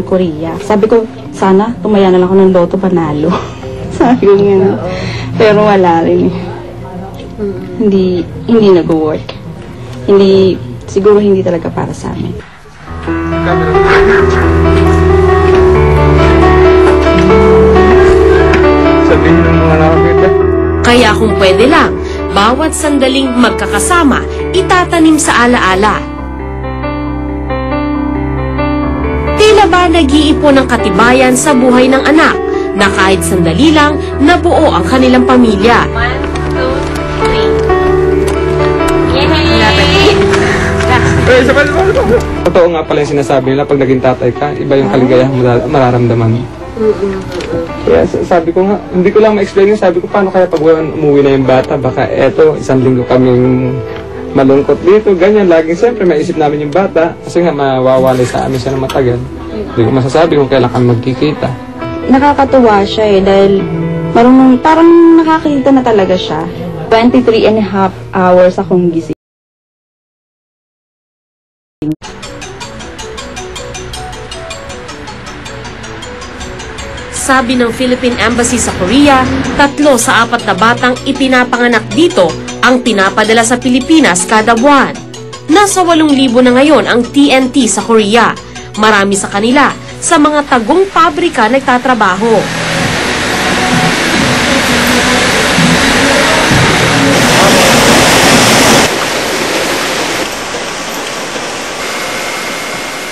Korea. Sabi ko, sana tumaya na lang ako ng loto panalo. Sabi ko nga. Pero wala rin. Hindi nag-work. Siguro hindi talaga para sa amin. Sabihin ng mga nakakita. Kaya kung pwede lang, bawat sandaling magkakasama, itatanim sa alaala. Tila ba nag-iipon ng katibayan sa buhay ng anak na kahit sandali lang nabuo ang kanilang pamilya. 1, 2, 3. Yay! Totoo nga pala yung sinasabi nila, pag naging tatay ka, iba yung kaligayahan mararamdaman. Kaya sabi ko nga, hindi ko lang ma-explain yung sabi ko, paano kaya pag umuwi na yung bata, baka eto, 1 linggo kaming malungkot dito, ganyan. Laging siyempre maisip namin yung bata, kasi nga mawawalay sa amin siya na matagal. Hindi ko masasabi kung kailan kami magkikita. Nakakatuwa siya dahil marunong, parang nakakita na talaga siya. 23 and a half hours akong gising. Sabi ng Philippine Embassy sa Korea, 3 sa 4 na batang ipinapanganak dito ang pinapadala sa Pilipinas kada buwan. Nasa 8,000 na ngayon ang TNT sa Korea. Marami sa kanila sa mga tagong pabrika nagtatrabaho.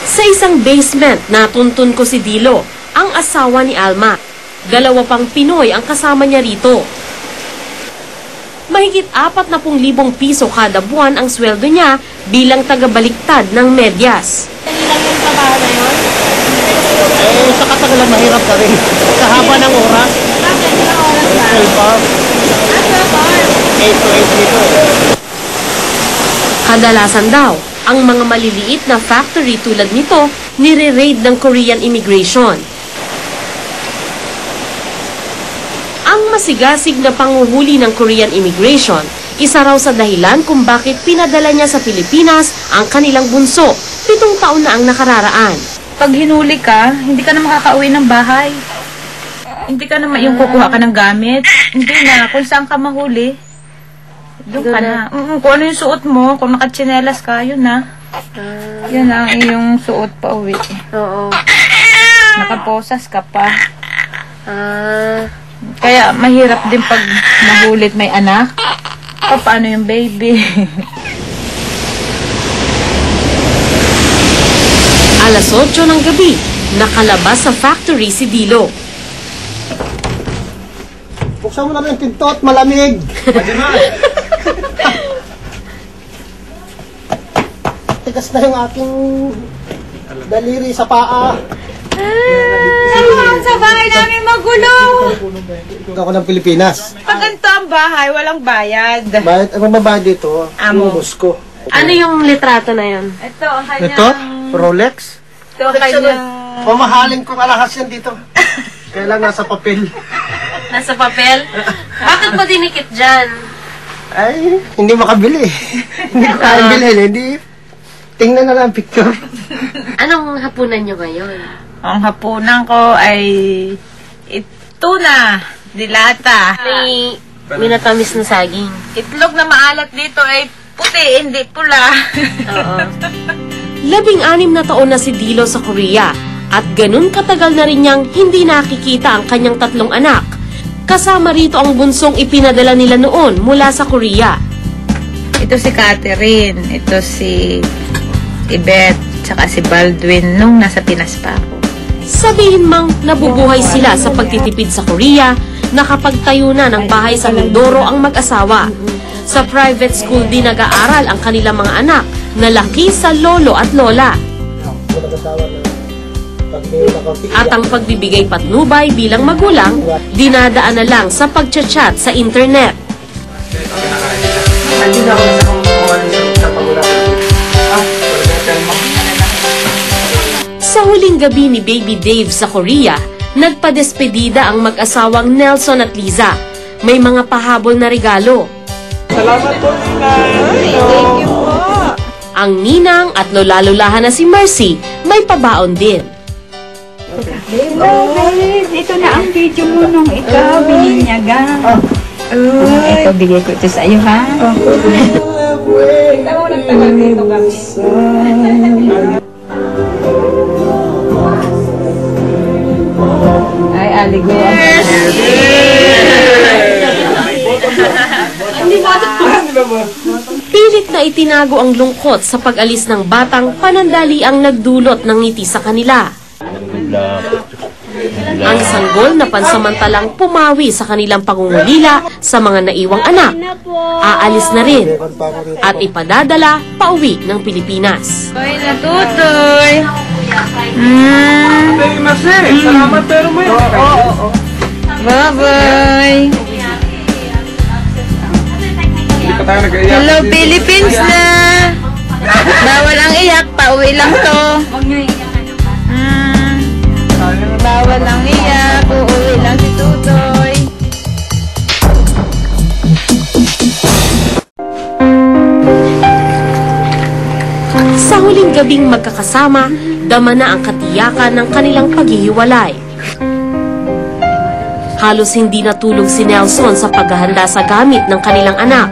Sa isang basement, natuntun ko si Dilo, ang asawa ni Alma. 2 pang Pinoy ang kasama niya rito. Mahigit 40,000 piso kada buwan ang sweldo niya bilang tagabaliktad ng medyas. Ilang yung trabaho na yun? Sa katagalan mahirap ka rin. Sa haba ng oras. Bakit? Ilang oras ba? 12 hours. 12 hours. 8 to 8 dito. Kadalasan daw, ang mga maliliit na factory tulad nito nire-raid ng Korean immigration. Ang masigasig na panguhuli ng Korean immigration, isa raw sa dahilan kung bakit pinadala niya sa Pilipinas ang kanilang bunso. 7 taon na ang nakararaan. Pag hinuli ka, hindi ka na makakauwi ng bahay. Hindi ka na yung kukuha ka ng gamit. Hindi na. Kung saan ka mahuli, doon ka na. Kung ano yung suot mo, kung nakatsinelas ka, yun na. Yun ang iyong suot pa uwi. Oo. Nakaposas ka pa. Kaya mahirap din pag nahulit may anak. Paano yung baby? Alas 8 ng gabi, nakalabas sa factory si Dilo. Buksan mo naman yung pinto at malamig. Tigas na yung aking daliri sa paa. Sa bahay namin magulo. Ako ng Pilipinas. Pag ganito ang bahay, walang bayad. Bayad, ang mababayad dito, Amo. yung boss ko. Ano yung litrato na yun? Ito ang kanyang... Ito, Rolex. Ito ang kanyang... Mamahalin kong alahas yan dito. Kailan nasa papel. Nasa papel? Bakit mo dinikit dyan? Ay, hindi makabili. Hindi ko kaya bilhin. Hindi. Tingnan na lang ang picture. Anong hapunan nyo ngayon? Ang hapunan ko ay tuna, dilata. May minatamis na saging. Itlog na maalat dito ay puti, hindi pula. Oo. 16 na taon na si Dilo sa Korea at ganun katagal na rin niyang hindi nakikita ang kanyang 3 anak. Kasama rito ang bunsong ipinadala nila noon mula sa Korea. Ito si Catherine, ito si Yvette, tsaka si Baldwin nung nasa Pinas pa ako. Sabihin mang nabubuhay sila sa pagtitipid sa Korea, nakapagtayo na ng bahay sa Mindoro ang mag-asawa. Sa private school din nag-aaral ang kanilang mga anak na laki sa lolo at lola. At ang pagbibigay patnubay bilang magulang, dinadaan na lang sa pagchat-chat sa internet. Sa huling gabi ni Baby Dave sa Korea, nagpadespedida ang mag-asawang Nelson at Liza. May mga pahabol na regalo. Salamat po, Ninay! Thank you po. Ang ninang at lola-lolahan na si Mercy may pabaon din. Hello, babe. Ito na ang video mo nung ikaw bininyagan. Ito, bigay ko ito sa iyo, ha? Ay, aligo. Pilit na itinago ang lungkot sa pag-alis ng batang panandaliang nagdulot ng ngiti sa kanila. Ang sanggol na pansamantalang pumawi sa kanilang pangungulila sa mga naiwang anak, aalis na rin at ipadadala pauwi ng Pilipinas. Ay, natutoy. Salamat pero mo yun. Bye-bye. Hindi pa tayo nag-iyak. Hello, Philippines na. Bawal ang iyak. Pauwi lang to. Bawal ang iyak. Uuwi lang si Tutoy. Sa huling gabing magkakasama, dama na ang katiyakan ng kanilang paghihiwalay. Halos hindi natulog si Nelson sa paghahanda sa gamit ng kanilang anak.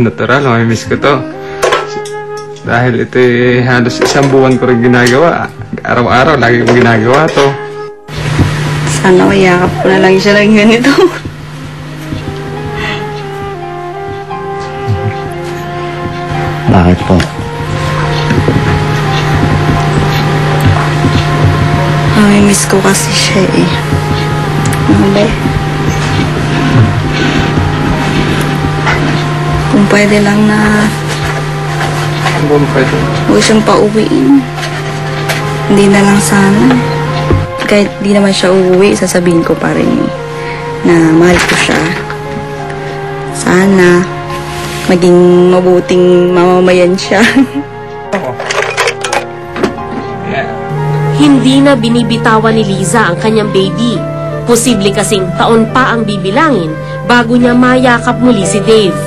Natural. May-miss ko to. Dahil ito halos isang buwan ko rin ginagawa. Araw-araw, lagi kong ginagawa to. Sana mayakap ko na lang siya lang ganito. Bakit po? Miss ko kasi siya eh. Mali. Kung pwede lang na Kung pwede. huwag siyang pauwiin. Hindi na lang sana. Kahit di naman siya uuwi, sasabihin ko pa rin na mahal ko siya. Sana maging mabuting mamamayan siya. Hindi na binibitawan ni Liza ang kanyang baby. Posible kasing taon pa ang bibilangin bago niya mayakap muli si Dave.